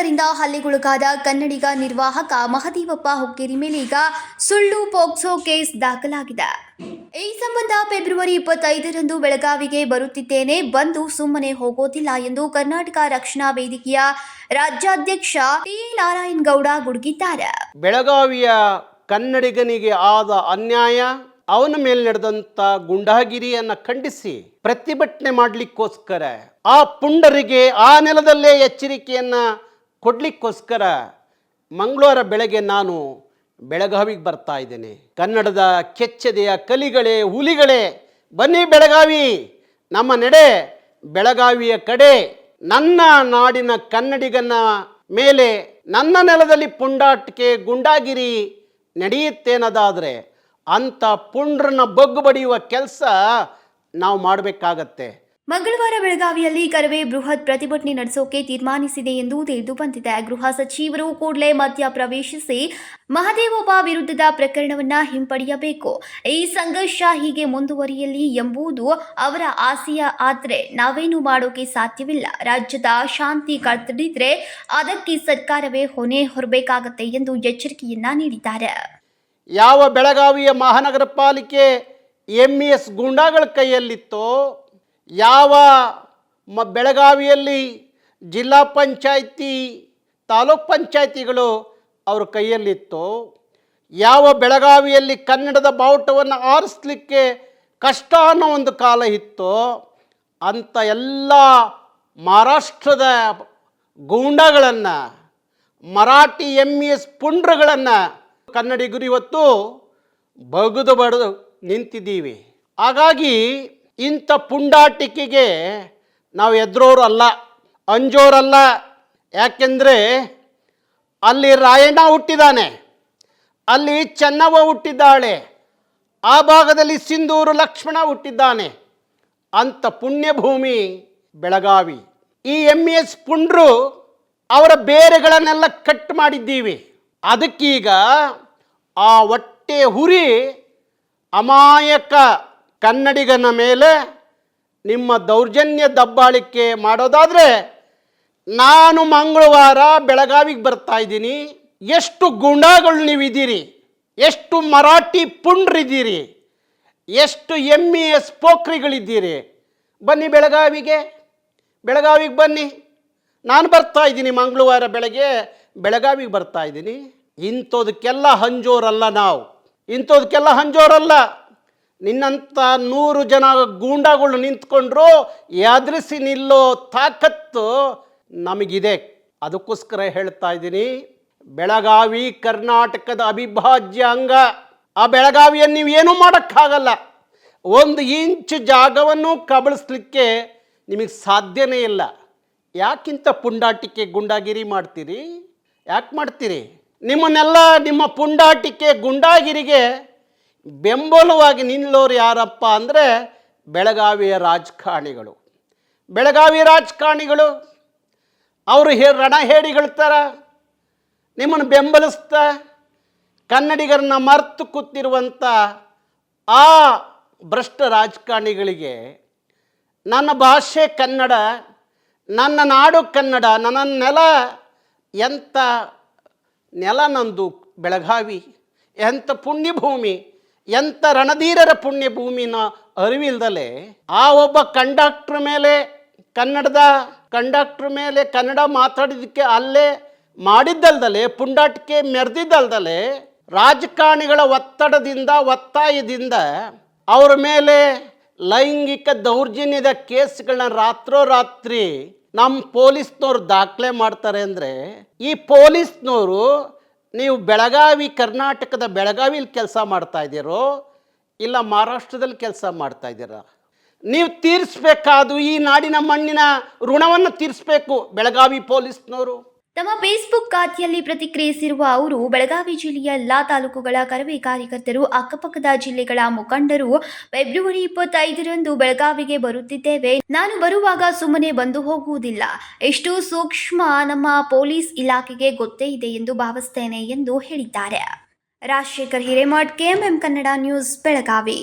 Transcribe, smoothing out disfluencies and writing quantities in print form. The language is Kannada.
ಪೊಲೀಸರಿಂದ ಹಲ್ಲೆಗೊಳಗಾದ ಕನ್ನಡಿಗ ನಿರ್ವಾಹಕ ಮಹದೇವಪ್ಪ ಹುಕ್ಕೇರಿ ಮೇಲೆ ಈಗ ಸುಳ್ಳು ಪೋಕ್ಸೋ ಕೇಸ್ ದಾಖಲಾಗಿದೆ. ಈ ಸಂಬಂಧ ಫೆಬ್ರವರಿ 25ರಂದು ಬೆಳಗಾವಿಗೆ ಬರುತ್ತಿದ್ದೇನೆ, ಬಂದು ಸುಮ್ಮನೆ ಹೋಗೋದಿಲ್ಲ ಎಂದು ಕರ್ನಾಟಕ ರಕ್ಷಣಾ ವೇದಿಕೆಯ ರಾಜ್ಯಾಧ್ಯಕ್ಷ ಟಿ ನಾರಾಯಣಗೌಡ ಗುಡುಗಿದ್ದಾರೆ. ಬೆಳಗಾವಿಯ ಕನ್ನಡಿಗನಿಗೆ ಆದ ಅನ್ಯಾಯ, ಅವನ ಮೇಲೆ ನಡೆದಂತ ಗುಂಡಾಗಿರಿಯನ್ನು ಖಂಡಿಸಿ ಪ್ರತಿಭಟನೆ ಮಾಡಲಿಕ್ಕೋಸ್ಕರ, ಆ ಪುಂಡರಿಗೆ ಆ ನೆಲದಲ್ಲೇ ಎಚ್ಚರಿಕೆಯನ್ನ ಕೊಡ್ಲಿಕ್ಕೋಸ್ಕರ ಮಂಗಳವಾರ ಬೆಳಗ್ಗೆ ನಾನು ಬೆಳಗಾವಿಗೆ ಬರ್ತಾ ಇದ್ದೇನೆ. ಕನ್ನಡದ ಕೆಚ್ಚದೆಯ ಕಲಿಗಳೇ, ಹುಲಿಗಳೇ, ಬನ್ನಿ ಬೆಳಗಾವಿ, ನಮ್ಮ ನಡೆ ಬೆಳಗಾವಿಯ ಕಡೆ. ನನ್ನ ನಾಡಿನ ಕನ್ನಡಿಗನ ಮೇಲೆ, ನನ್ನ ನೆಲದಲ್ಲಿ ಪುಂಡಾಟಿಕೆ ಗುಂಡಾಗಿರಿ ನಡೆಯುತ್ತೇನದಾದರೆ ಅಂಥ ಪುಂಡ್ರನ್ನ ಬಗ್ಗು ಬಡಿಯುವ ಕೆಲಸ ನಾವು ಮಾಡಬೇಕಾಗತ್ತೆ. ಮಂಗಳವಾರ ಬೆಳಗಾವಿಯಲ್ಲಿ ಕರವೇ ಬೃಹತ್ ಪ್ರತಿಭಟನೆ ನಡೆಸೋಕೆ ತೀರ್ಮಾನಿಸಿದೆ ಎಂದು ತಿಳಿದು ಬಂದಿದೆ. ಗೃಹ ಸಚಿವರು ಕೂಡಲೇ ಮಧ್ಯ ಪ್ರವೇಶಿಸಿ ಮಹದೇವಪ್ಪ ವಿರುದ್ಧದ ಪ್ರಕರಣವನ್ನ ಹಿಂಪಡೆಯಬೇಕು. ಈ ಸಂಘರ್ಷ ಹೀಗೆ ಮುಂದುವರಿಯಲಿ ಎಂಬುದು ಅವರ ಆಸೆಯ, ಆದರೆ ನಾವೇನು ಮಾಡೋಕೆ ಸಾಧ್ಯವಿಲ್ಲ. ರಾಜ್ಯದ ಶಾಂತಿ ಕಳೆದಿದ್ರೆ ಅದಕ್ಕೆ ಸರ್ಕಾರವೇ ಹೊಣೆ ಹೊರಬೇಕಾಗತ್ತೆ ಎಂದು ಎಚ್ಚರಿಕೆಯನ್ನ ನೀಡಿದ್ದಾರೆ. ಯಾವ ಬೆಳಗಾವಿಯ ಮಹಾನಗರ ಪಾಲಿಕೆ MES ಗೂಂಡಾಗಳ ಕೈಯಲ್ಲಿತ್ತೋ, ಯಾವ ಬೆಳಗಾವಿಯಲ್ಲಿ ಜಿಲ್ಲಾ ಪಂಚಾಯಿತಿ, ತಾಲೂಕ್ ಪಂಚಾಯಿತಿಗಳು ಅವ್ರ ಕೈಯಲ್ಲಿತ್ತೋ, ಯಾವ ಬೆಳಗಾವಿಯಲ್ಲಿ ಕನ್ನಡದ ಬಾವುಟವನ್ನು ಆರಿಸಲಿಕ್ಕೆ ಕಷ್ಟ ಅನ್ನೋ ಒಂದು ಕಾಲ ಇತ್ತೋ, ಅಂಥ ಎಲ್ಲ ಮಹಾರಾಷ್ಟ್ರದ ಗೂಂಡಾಗಳನ್ನು, ಮರಾಠಿ MES ಪುಂಡ್ರಗಳನ್ನು ಕನ್ನಡಿಗರು ಇವತ್ತು ಬಗದು ಬಡಿದು ನಿಂತಿದ್ದೀವಿ. ಹಾಗಾಗಿ ಇಂಥ ಪುಂಡಾಟಿಕೆಗೆ ನಾವು ಎದುರೋರು ಅಲ್ಲ, ಅಂಜೋರಲ್ಲ. ಯಾಕೆಂದರೆ ಅಲ್ಲಿ ರಾಯಣ್ಣ ಹುಟ್ಟಿದ್ದಾನೆ, ಅಲ್ಲಿ ಚೆನ್ನವ್ವ ಹುಟ್ಟಿದ್ದಾಳೆ, ಆ ಭಾಗದಲ್ಲಿ ಸಿಂಧೂರು ಲಕ್ಷ್ಮಣ ಹುಟ್ಟಿದ್ದಾನೆ. ಅಂಥ ಪುಣ್ಯಭೂಮಿ ಬೆಳಗಾವಿ. ಈ MES ಪುಂಡ್ರು ಅವರ ಬೇರೆಗಳನ್ನೆಲ್ಲ ಕಟ್ ಮಾಡಿದ್ದೀವಿ. ಅದಕ್ಕೀಗ ಆ ಹೊಟ್ಟೆ ಹುರಿ ಅಮಾಯಕ ಕನ್ನಡಿಗನ ಮೇಲೆ ನಿಮ್ಮ ದೌರ್ಜನ್ಯ ದಬ್ಬಾಳಿಕೆ ಮಾಡೋದಾದರೆ ನಾನು ಮಂಗಳವಾರ ಬೆಳಗಾವಿಗೆ ಬರ್ತಾ ಇದ್ದೀನಿ. ಎಷ್ಟು ಗೂಂಡಾಗಳು ನೀವಿದ್ದೀರಿ, ಎಷ್ಟು ಮರಾಠಿ ಪುಂಡ್ರಿದ್ದೀರಿ, ಎಷ್ಟು MES ಪೋಖ್ರಿಗಳಿದ್ದೀರಿ, ಬನ್ನಿ ಬೆಳಗಾವಿಗೆ ಬನ್ನಿ. ನಾನು ಬರ್ತಾ ಇದ್ದೀನಿ, ಮಂಗಳವಾರ ಬೆಳಗ್ಗೆ ಬೆಳಗಾವಿಗೆ ಬರ್ತಾ ಇದ್ದೀನಿ. ಇಂಥದಕ್ಕೆಲ್ಲ ಹಂಜೋರಲ್ಲ ನಾವು, ಇಂಥದಕ್ಕೆಲ್ಲ ಹಂಜೋರಲ್ಲ. ನಿನ್ನಂಥ 100 ಜನ ಗೂಂಡಾಗಳು ನಿಂತ್ಕೊಂಡ್ರು ಎದುರಿಸಿ ನಿಲ್ಲೋ ತಾಕತ್ತು ನಮಗಿದೆ. ಅದಕ್ಕೋಸ್ಕರ ಹೇಳ್ತಾ ಇದ್ದೀನಿ, ಬೆಳಗಾವಿ ಕರ್ನಾಟಕದ ಅವಿಭಾಜ್ಯ ಅಂಗ. ಆ ಬೆಳಗಾವಿಯನ್ನು ನೀವು ಏನೂ ಮಾಡೋಕ್ಕಾಗಲ್ಲ. 1 ಇಂಚ್ ಜಾಗವನ್ನು ಕಬಳಿಸ್ಲಿಕ್ಕೆ ನಿಮಗೆ ಸಾಧ್ಯನೇ ಇಲ್ಲ. ಯಾಕಿಂತ ಪುಂಡಾಟಿಕೆ ಗುಂಡಾಗಿರಿ ಮಾಡ್ತೀರಿ? ಯಾಕೆ ಮಾಡ್ತೀರಿ? ನಿಮ್ಮನ್ನೆಲ್ಲ ನಿಮ್ಮ ಪುಂಡಾಟಿಕೆ ಗುಂಡಾಗಿರಿಗೆ ಬೆಂಬಲವಾಗಿ ನಿಲ್ಲೋರು ಯಾರಪ್ಪ ಅಂದರೆ ಬೆಳಗಾವಿಯ ರಾಜಕಾರಣಿಗಳು. ಬೆಳಗಾವಿ ರಾಜಕಾರಣಿಗಳು ಅವರು ರಣ ಹೇಡಿಗಳ ಥರ ನಿಮ್ಮನ್ನು ಬೆಂಬಲಿಸ್ತಾ ಕನ್ನಡಿಗರನ್ನ ಮರೆತು ಕೂತಿರುವಂಥ ಆ ಭ್ರಷ್ಟ ರಾಜಕಾರಣಿಗಳಿಗೆ ನನ್ನ ಭಾಷೆ ಕನ್ನಡ, ನನ್ನ ನಾಡು ಕನ್ನಡ, ನನ್ನ ನೆಲ, ಎಂಥ ನೆಲ ನಂದು ಬೆಳಗಾವಿ, ಎಂಥ ಪುಣ್ಯಭೂಮಿ, ಎಂಥ ರಣಧೀರರ ಪುಣ್ಯಭೂಮಿನ ಅರಿವಿಲ್ದಲೆ ಆ ಒಬ್ಬ ಕಂಡಕ್ಟ್ರ್ ಮೇಲೆ, ಕಂಡಕ್ಟ್ರ್ ಮೇಲೆ ಕನ್ನಡ ಮಾತಾಡಿದ್ದಕ್ಕೆ ಅಲ್ಲೇ ಮಾಡಿದ್ದಲ್ದಲೆ, ಪುಂಡಾಟಿಕೆ ಮೆರೆದಿದ್ದಲ್ದಲೆ, ರಾಜಕಾರಣಿಗಳ ಒತ್ತಾಯದಿಂದ ಅವರ ಮೇಲೆ ಲೈಂಗಿಕ ದೌರ್ಜನ್ಯದ ಕೇಸ್ಗಳನ್ನ ರಾತ್ರೋರಾತ್ರಿ ನಮ್ಮ ಪೊಲೀಸ್ನವ್ರು ದಾಖಲೆ ಮಾಡ್ತಾರೆ. ಅಂದರೆ ಈ ಪೊಲೀಸ್ನವರು ನೀವು ಬೆಳಗಾವಿ, ಕರ್ನಾಟಕದ ಬೆಳಗಾವಿಲಿ ಕೆಲಸ ಮಾಡ್ತಾ ಇದ್ದೀರೋ ಇಲ್ಲ ಮಹಾರಾಷ್ಟ್ರದಲ್ಲಿ ಕೆಲಸ ಮಾಡ್ತಾ ಇದ್ದೀರಾ? ನೀವು ತೀರಿಸಬೇಕಾದು ಈ ನಾಡಿನ ಮಣ್ಣಿನ ಋಣವನ್ನು ತೀರಿಸಬೇಕು ಬೆಳಗಾವಿ ಪೊಲೀಸ್ನವರು. ತಮ್ಮ ಫೇಸ್ಬುಕ್ ಖಾತೆಯಲ್ಲಿ ಪ್ರತಿಕ್ರಿಯಿಸಿರುವ ಅವರು, ಬೆಳಗಾವಿ ಜಿಲ್ಲೆಯ ಎಲ್ಲಾ ತಾಲೂಕುಗಳ ಕರವೇ ಕಾರ್ಯಕರ್ತರು, ಅಕ್ಕಪಕ್ಕದ ಜಿಲ್ಲೆಗಳ ಮುಖಂಡರು ಫೆಬ್ರವರಿ 25ರಂದು ಬೆಳಗಾವಿಗೆ ಬರುತ್ತಿದ್ದೇವೆ. ನಾನು ಬರುವಾಗ ಸುಮ್ಮನೆ ಬಂದು ಹೋಗುವುದಿಲ್ಲ. ಎಷ್ಟು ಸೂಕ್ಷ್ಮ ನಮ್ಮ ಪೊಲೀಸ್ ಇಲಾಖೆಗೆ ಗೊತ್ತೇ ಇದೆ ಎಂದು ಭಾವಿಸ್ತೇನೆ ಎಂದು ಹೇಳಿದ್ದಾರೆ. Rajashekhar Hiremath, KMM Kannada news, Belagavi.